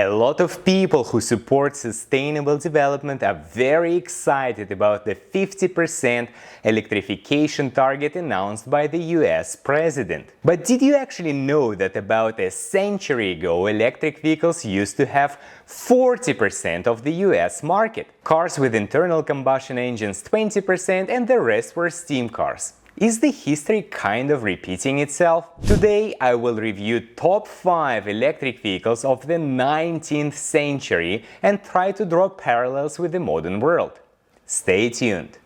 A lot of people who support sustainable development are very excited about the 50% electrification target announced by the US president. But did you actually know that about a century ago electric vehicles used to have 40% of the US market? Cars with internal combustion engines 20% and the rest were steam cars. Is the history kind of repeating itself? Today I will review top 5 electric vehicles of the 19th century and try to draw parallels with the modern world. Stay tuned!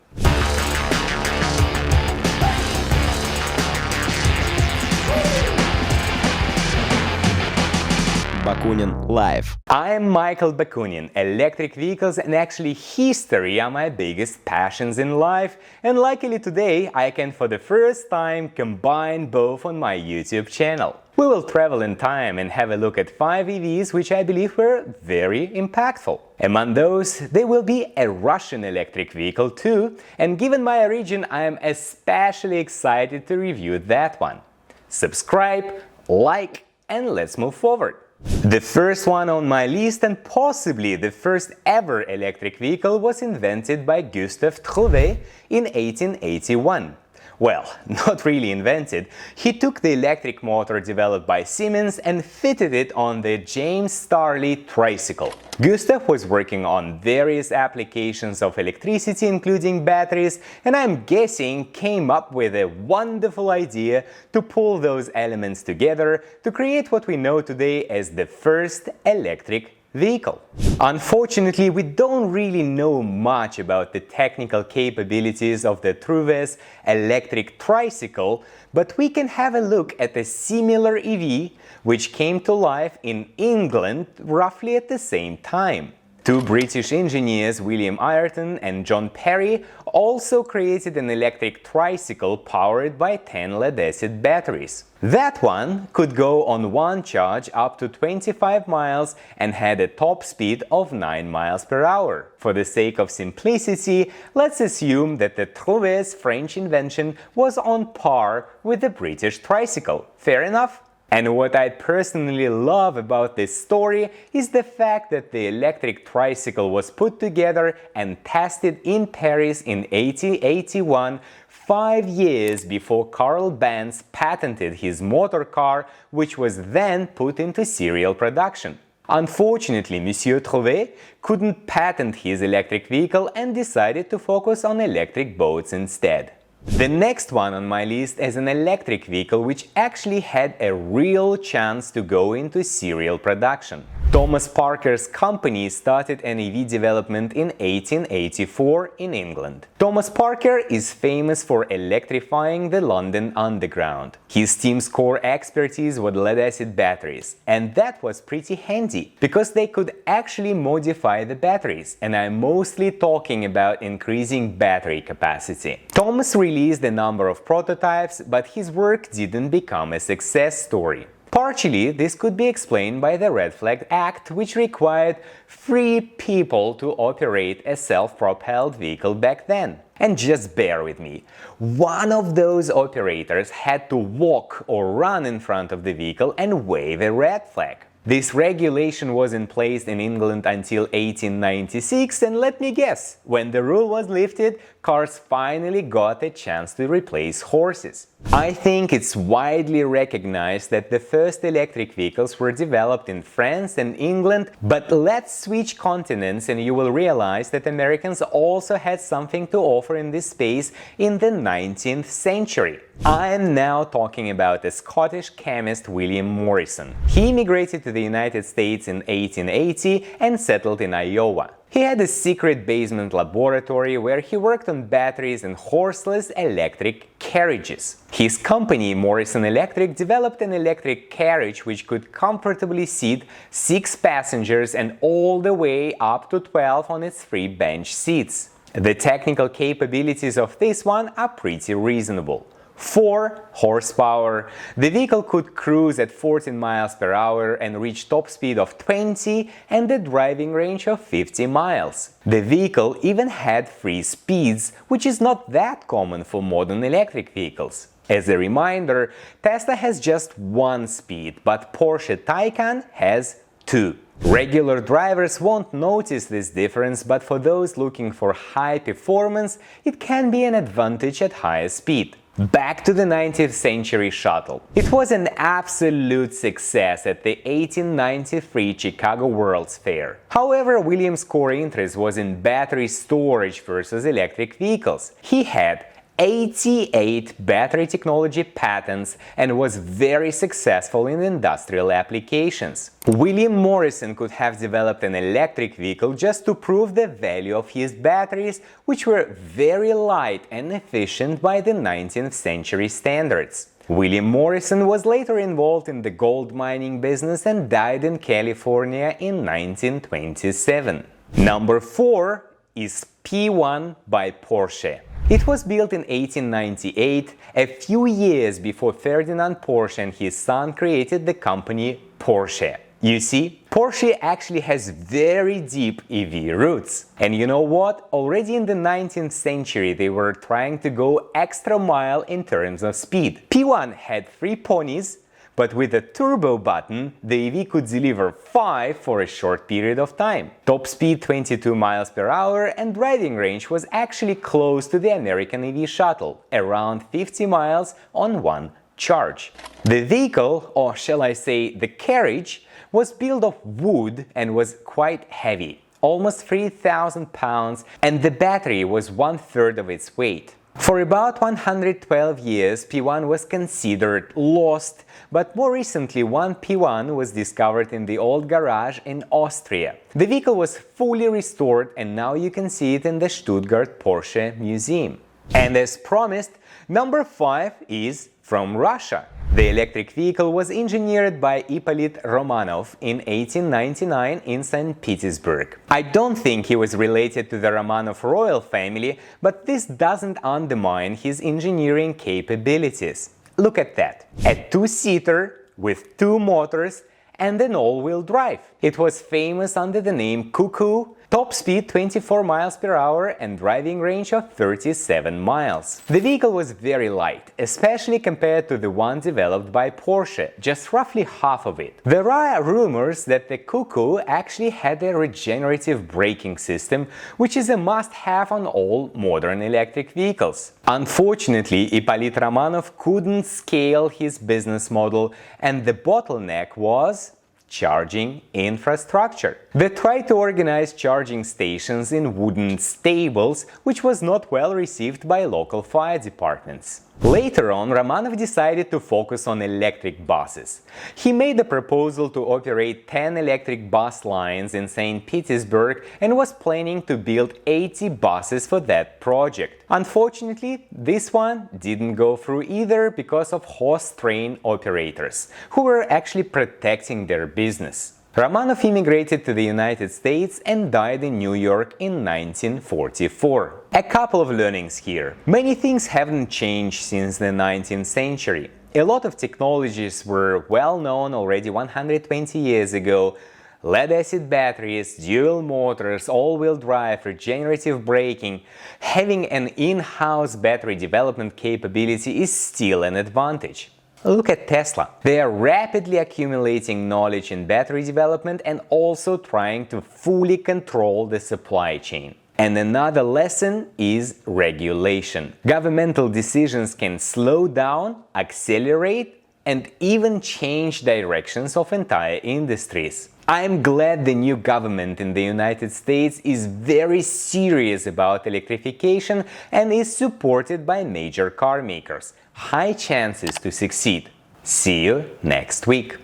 Bakunin Live. I'm Michael Bakunin. Electric vehicles and actually history are my biggest passions in life, and luckily today I can for the first time combine both on my YouTube channel. We will travel in time and have a look at 5 EVs which I believe were very impactful. Among those, there will be a Russian electric vehicle too, and given my origin I am especially excited to review that one. Subscribe, like, and let's move forward. The first one on my list and possibly the first ever electric vehicle was invented by Gustave Trouvé in 1881. Well, not really invented, he took the electric motor developed by Siemens and fitted it on the James Starley tricycle. Gustave was working on various applications of electricity, including batteries, and I'm guessing came up with a wonderful idea to pull those elements together to create what we know today as the first electric vehicle. Unfortunately, we don't really know much about the technical capabilities of the Trouvé's electric tricycle, but we can have a look at a similar EV which came to life in England roughly at the same time. Two British engineers, William Ayrton and John Perry, also created an electric tricycle powered by 10 lead-acid batteries. That one could go on one charge up to 25 miles and had a top speed of 9 miles per hour. For the sake of simplicity, let's assume that the Trouvé's French invention was on par with the British tricycle. Fair enough? And what I personally love about this story is the fact that the electric tricycle was put together and tested in Paris in 1881, 5 years before Carl Benz patented his motor car, which was then put into serial production. Unfortunately, Monsieur Trouvé couldn't patent his electric vehicle and decided to focus on electric boats instead. The next one on my list is an electric vehicle which actually had a real chance to go into serial production. Thomas Parker's company started an EV development in 1884 in England. Thomas Parker is famous for electrifying the London Underground. His team's core expertise was lead-acid batteries, and that was pretty handy, because they could actually modify the batteries, and I'm mostly talking about increasing battery capacity. Thomas released a number of prototypes, but his work didn't become a success story. Partially, this could be explained by the Red Flag Act, which required 3 people to operate a self-propelled vehicle back then. And just bear with me, one of those operators had to walk or run in front of the vehicle and wave a red flag. This regulation was in place in England until 1896, and let me guess, when the rule was lifted, cars finally got a chance to replace horses. I think it's widely recognized that the first electric vehicles were developed in France and England, but let's switch continents and you will realize that Americans also had something to offer in this space in the 19th century. I am now talking about the Scottish chemist William Morrison. He immigrated to the United States in 1880 and settled in Iowa. He had a secret basement laboratory where he worked on batteries and horseless electric carriages. His company, Morrison Electric, developed an electric carriage which could comfortably seat 6 passengers and all the way up to 12 on its 3 bench seats. The technical capabilities of this one are pretty reasonable. 4 horsepower. The vehicle could cruise at 14 miles per hour and reach top speed of 20 and a driving range of 50 miles. The vehicle even had 3 speeds, which is not that common for modern electric vehicles. As a reminder, Tesla has just 1 speed, but Porsche Taycan has 2. Regular drivers won't notice this difference, but for those looking for high performance, it can be an advantage at higher speed. Back to the 19th century shuttle. It was an absolute success at the 1893 Chicago World's Fair. However, William's core interest was in battery storage versus electric vehicles. He had 88 battery technology patents and was very successful in industrial applications. William Morrison could have developed an electric vehicle just to prove the value of his batteries, which were very light and efficient by the 19th century standards. William Morrison was later involved in the gold mining business and died in California in 1927. Number 4 is P1 by Porsche. It was built in 1898, a few years before Ferdinand Porsche and his son created the company Porsche. You see, Porsche actually has very deep EV roots. And you know what? Already in the 19th century they were trying to go extra mile in terms of speed. P1 had 3 ponies, but with a turbo button, the EV could deliver 5 for a short period of time. Top speed 22 miles per hour and driving range was actually close to the American EV shuttle, around 50 miles on one charge. The vehicle, or shall I say the carriage, was built of wood and was quite heavy, almost 3,000 pounds, and the battery was 1/3 of its weight. For about 112 years, P1 was considered lost, but more recently one P1 was discovered in the old garage in Austria. The vehicle was fully restored and now you can see it in the Stuttgart Porsche Museum. And as promised, number 5 is from Russia. The electric vehicle was engineered by Ippolit Romanov in 1899 in St. Petersburg. I don't think he was related to the Romanov royal family, but this doesn't undermine his engineering capabilities. Look at that. A 2-seater with 2 motors and an all-wheel drive. It was famous under the name Cuckoo, top speed 24 miles per hour and driving range of 37 miles. The vehicle was very light, especially compared to the one developed by Porsche, just roughly half of it. There are rumors that the Cuckoo actually had a regenerative braking system, which is a must-have on all modern electric vehicles. Unfortunately, Ippolit Romanov couldn't scale his business model, and the bottleneck was charging infrastructure. They tried to organize charging stations in wooden stables, which was not well received by local fire departments. Later on, Romanov decided to focus on electric buses. He made a proposal to operate 10 electric bus lines in St. Petersburg and was planning to build 80 buses for that project. Unfortunately, this one didn't go through either because of horse train operators, who were actually protecting their business. Romanov immigrated to the United States and died in New York in 1944. A couple of learnings here. Many things haven't changed since the 19th century. A lot of technologies were well known already 120 years ago. Lead-acid batteries, dual motors, all-wheel drive, regenerative braking. Having an in-house battery development capability is still an advantage. Look at Tesla. They are rapidly accumulating knowledge in battery development and also trying to fully control the supply chain. And another lesson is regulation. Governmental decisions can slow down, accelerate, and even change directions of entire industries. I'm glad the new government in the United States is very serious about electrification and is supported by major car makers. High chances to succeed. See you next week.